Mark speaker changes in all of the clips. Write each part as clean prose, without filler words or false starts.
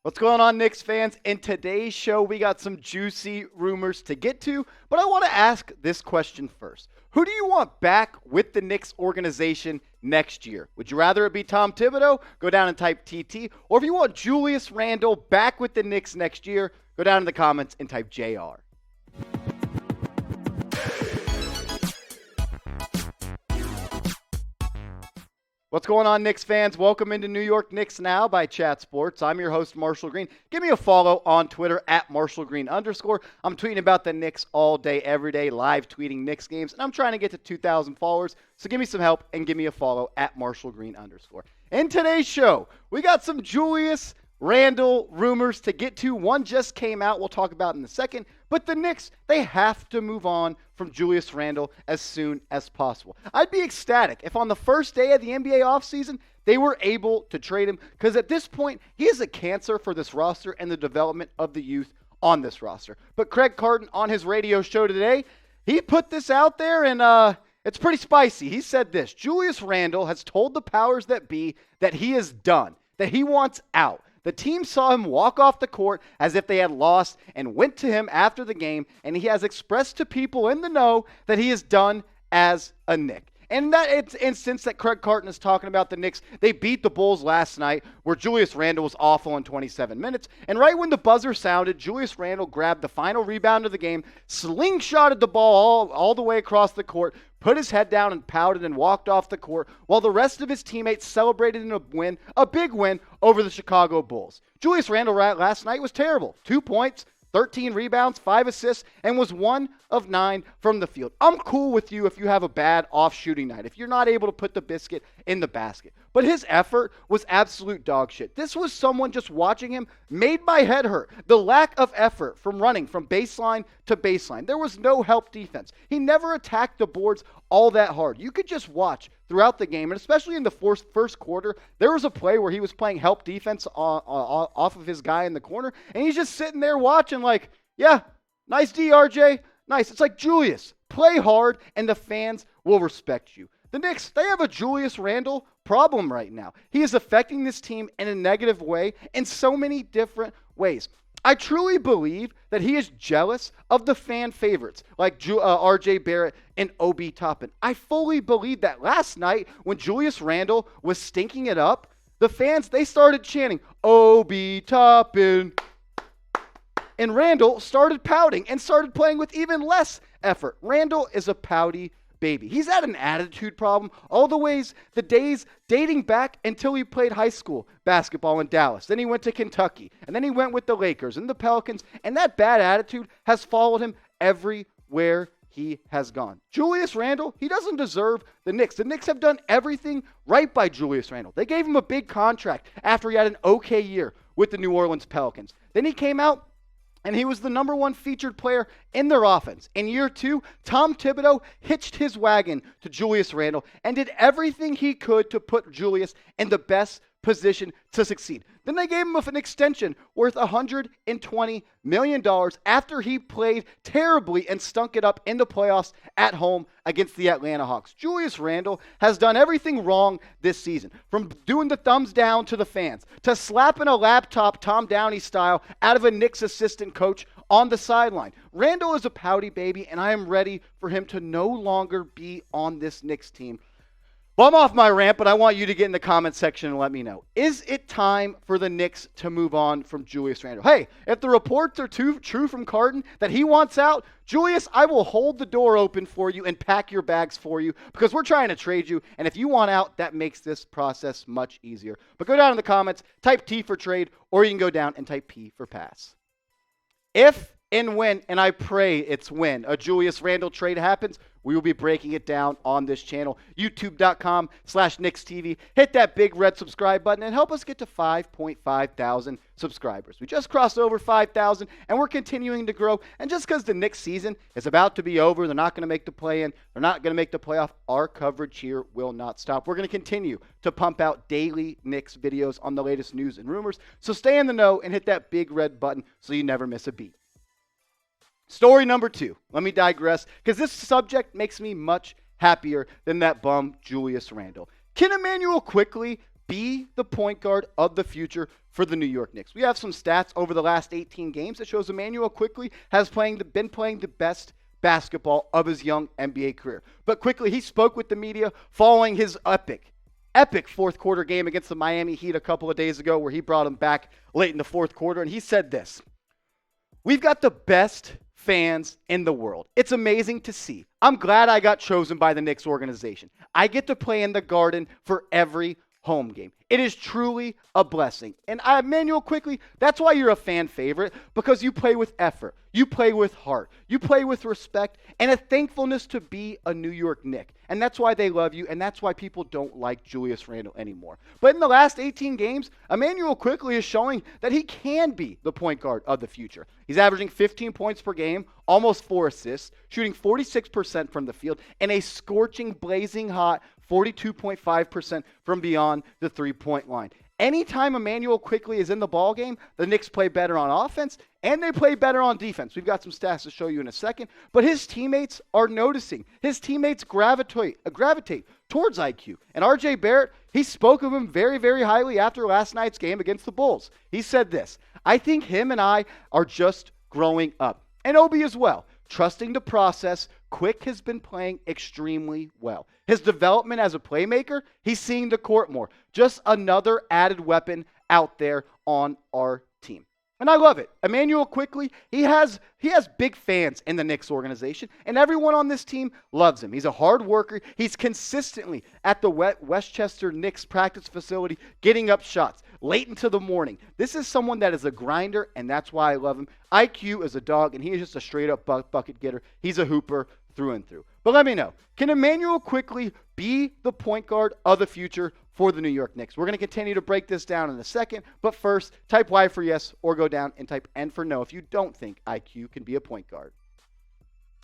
Speaker 1: What's going on, Knicks fans? In today's show, we got some juicy rumors to get to, but I want to ask this question first. Who do you want back with the Knicks organization next year? Would you rather it be Tom Thibodeau? Go down and type TT. Or if you want Julius Randle back with the Knicks next year, go down in the comments and type JR. What's going on, Knicks fans? Welcome into New York Knicks Now by Chat Sports. I'm your host, Marshall Green. Give me a follow on Twitter at @MarshallGreen_. I'm tweeting about the Knicks all day, every day, live tweeting Knicks games, and I'm trying to get to 2,000 followers. So give me some help and give me a follow at @MarshallGreen_. In today's show, we got some Julius Randle rumors to get to. One just came out we'll talk about in a second. But the Knicks, they have to move on from Julius Randle as soon as possible. I'd be ecstatic if on the first day of the NBA offseason, they were able to trade him, because at this point, he is a cancer for this roster and the development of the youth on this roster. But Craig Carton on his radio show today, he put this out there, and it's pretty spicy. He said this: Julius Randle has told the powers that be that he is done, that he wants out. The team saw him walk off the court as if they had lost and went to him after the game, and he has expressed to people in the know that he is done as a Knick. And in that instance that Craig Carton is talking about, the Knicks, they beat the Bulls last night where Julius Randle was awful in 27 minutes. And right when the buzzer sounded, Julius Randle grabbed the final rebound of the game, slingshotted the ball all the way across the court, put his head down and pouted and walked off the court while the rest of his teammates celebrated in a big win over the Chicago Bulls. Julius Randle last night was terrible. 2 points, 13 rebounds, 5 assists, and was 1 of 9 from the field. I'm cool with you if you have a bad off shooting night, if you're not able to put the biscuit in the basket. But his effort was absolute dog shit. This was someone just watching him made my head hurt. The lack of effort from running from baseline to baseline. There was no help defense. He never attacked the boards all that hard. You could just watch throughout the game, and especially in the first quarter, there was a play where he was playing help defense off of his guy in the corner, and he's just sitting there watching like, yeah, nice D, RJ, nice. It's like, Julius, play hard, and the fans will respect you. The Knicks, they have a Julius Randle problem right now. He is affecting this team in a negative way in so many different ways. I truly believe that he is jealous of the fan favorites like RJ Barrett and Obi Toppin. I fully believe that last night when Julius Randle was stinking it up, the fans, they started chanting, Obi Toppin. And Randle started pouting and started playing with even less effort. Randle is a pouty baby. He's had an attitude problem all the days dating back until he played high school basketball in Dallas. Then he went to Kentucky, and then he went with the Lakers and the Pelicans, and that bad attitude has followed him everywhere he has gone. Julius Randle, he doesn't deserve the Knicks. The Knicks have done everything right by Julius Randle. They gave him a big contract after he had an okay year with the New Orleans Pelicans. Then he came out and he was the number one featured player in their offense. In year 2, Tom Thibodeau hitched his wagon to Julius Randle and did everything he could to put Julius in the best position to succeed. Then they gave him an extension worth $120 million after he played terribly and stunk it up in the playoffs at home against the Atlanta Hawks. Julius Randle has done everything wrong this season, from doing the thumbs down to the fans, to slapping a laptop Tom Downey style out of a Knicks assistant coach on the sideline. Randle is a pouty baby, and I am ready for him to no longer be on this Knicks team. Well, I'm off my rant, but I want you to get in the comment section and let me know. Is it time for the Knicks to move on from Julius Randle? Hey, if the reports are true from Carton that he wants out, Julius, I will hold the door open for you and pack your bags for you, because we're trying to trade you, and if you want out, that makes this process much easier. But go down in the comments, type T for trade, or you can go down and type P for pass. If and when, and I pray it's when, a Julius Randle trade happens, we will be breaking it down on this channel, youtube.com/KnicksTV. Hit that big red subscribe button and help us get to 5.5 thousand subscribers. We just crossed over 5,000, and we're continuing to grow. And just because the Knicks season is about to be over, they're not going to make the play-in, they're not going to make the playoff, our coverage here will not stop. We're going to continue to pump out daily Knicks videos on the latest news and rumors. So stay in the know and hit that big red button so you never miss a beat. Story number 2. Let me digress, because this subject makes me much happier than that bum Julius Randle. Can Immanuel Quickley be the point guard of the future for the New York Knicks. We have some stats over the last 18 games that shows Immanuel Quickley has been playing the best basketball of his young NBA career. But Quickley, he spoke with the media following his epic fourth quarter game against the Miami Heat a couple of days ago, where he brought him back late in the fourth quarter, and he said this: "We've got the best fans in the world. It's amazing to see. I'm glad I got chosen by the Knicks organization. I get to play in the Garden for every home game. It is truly a blessing." And Immanuel Quickley, that's why you're a fan favorite, because you play with effort, you play with heart, you play with respect, and a thankfulness to be a New York Knick. And that's why they love you, and that's why people don't like Julius Randle anymore. But in the last 18 games, Immanuel Quickley is showing that he can be the point guard of the future. He's averaging 15 points per game, almost 4 assists, shooting 46% from the field, and a scorching, blazing hot 42.5% from beyond the three-point line. Anytime Immanuel Quickley is in the ballgame, the Knicks play better on offense, and they play better on defense. We've got some stats to show you in a second, but his teammates are noticing. His teammates gravitate towards IQ. And RJ Barrett, he spoke of him very, very highly after last night's game against the Bulls. He said this: "I think him and I are just growing up." And Obi as well. Trusting the process, Quick has been playing extremely well. His development as a playmaker, he's seeing the court more. Just another added weapon out there on our team. And I love it. Immanuel Quickley, he has big fans in the Knicks organization, and everyone on this team loves him. He's a hard worker. He's consistently at the Westchester Knicks practice facility getting up shots late into the morning. This is someone that is a grinder, and that's why I love him. IQ is a dog, and he is just a straight-up bucket getter. He's a hooper through and through. But let me know, can Immanuel Quickley be the point guard of the future for the New York Knicks? We're going to continue to break this down in a second, but first, type Y for yes or go down and type N for no if you don't think IQ can be a point guard.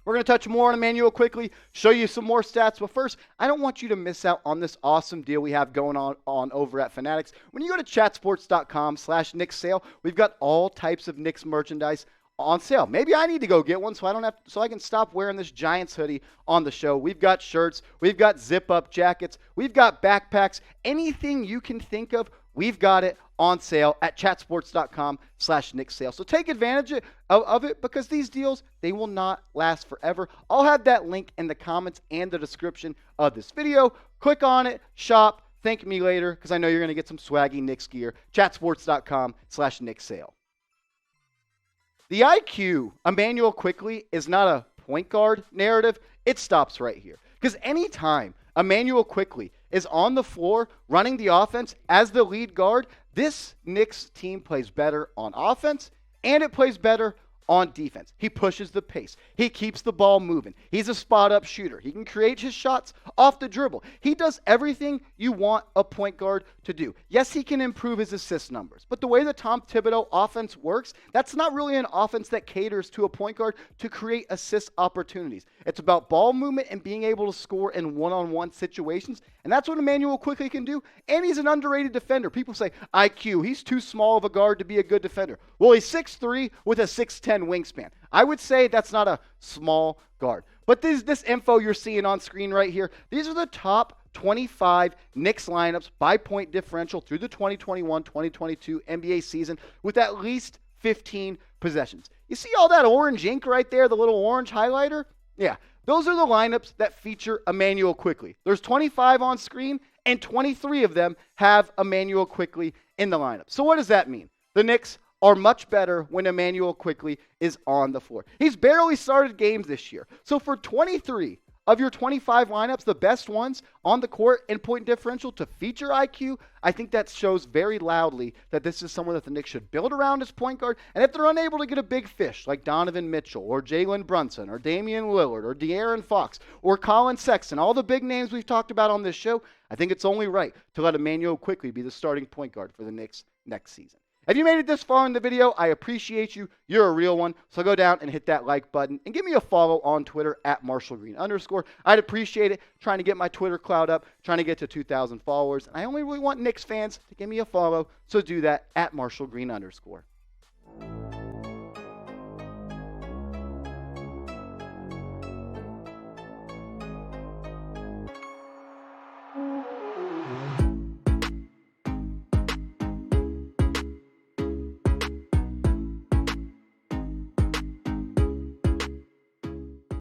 Speaker 1: We're going to touch more on Immanuel Quickley, show you some more stats, but first, I don't want you to miss out on this awesome deal we have going on over at Fanatics. When you go to chatsports.com/Knicks sale, we've got all types of Knicks merchandise on sale. Maybe I need to go get one so I can stop wearing this Giants hoodie on the show. We've got shirts, we've got zip-up jackets, we've got backpacks, anything you can think of, we've got it on sale at chatsports.com/Knicks sale. So take advantage of it, because these deals, they will not last forever. I'll have that link in the comments and the description of this video. Click on it, shop, thank me later, because I know you're going to get some swaggy Knicks gear. chatsports.com/Knicks sale. The IQ Immanuel Quickley is not a point guard narrative. It stops right here. Because anytime Immanuel Quickley is on the floor running the offense as the lead guard, this Knicks team plays better on offense, and it plays better on defense. He pushes the pace. He keeps the ball moving. He's a spot-up shooter. He can create his shots off the dribble. He does everything you want a point guard to do. Yes, he can improve his assist numbers, but the way the Tom Thibodeau offense works, that's not really an offense that caters to a point guard to create assist opportunities. It's about ball movement and being able to score in one-on-one situations, and that's what Immanuel Quickley can do, and he's an underrated defender. People say, IQ, he's too small of a guard to be a good defender. Well, he's 6'3" with a 6'10" wingspan. I would say that's not a small guard. But this info you're seeing on screen right here, these are the top 25 Knicks lineups by point differential through the 2021-2022 NBA season with at least 15 possessions. You see all that orange ink right there, the little orange highlighter? Yeah, those are the lineups that feature Immanuel Quickley. There's 25 on screen, and 23 of them have Immanuel Quickley in the lineup. So what does that mean? The Knicks are much better when Immanuel Quickley is on the floor. He's barely started games this year. So for 23 of your 25 lineups, the best ones on the court in point differential to feature IQ, I think that shows very loudly that this is someone that the Knicks should build around as point guard. And if they're unable to get a big fish like Donovan Mitchell or Jalen Brunson or Damian Lillard or De'Aaron Fox or Colin Sexton, all the big names we've talked about on this show, I think it's only right to let Immanuel Quickley be the starting point guard for the Knicks next season. If you made it this far in the video, I appreciate you. You're a real one. So go down and hit that like button and give me a follow on Twitter at @MarshallGreen_. I'd appreciate it. Trying to get my Twitter clout up, trying to get to 2,000 followers. And I only really want Knicks fans to give me a follow. So do that at @MarshallGreen_.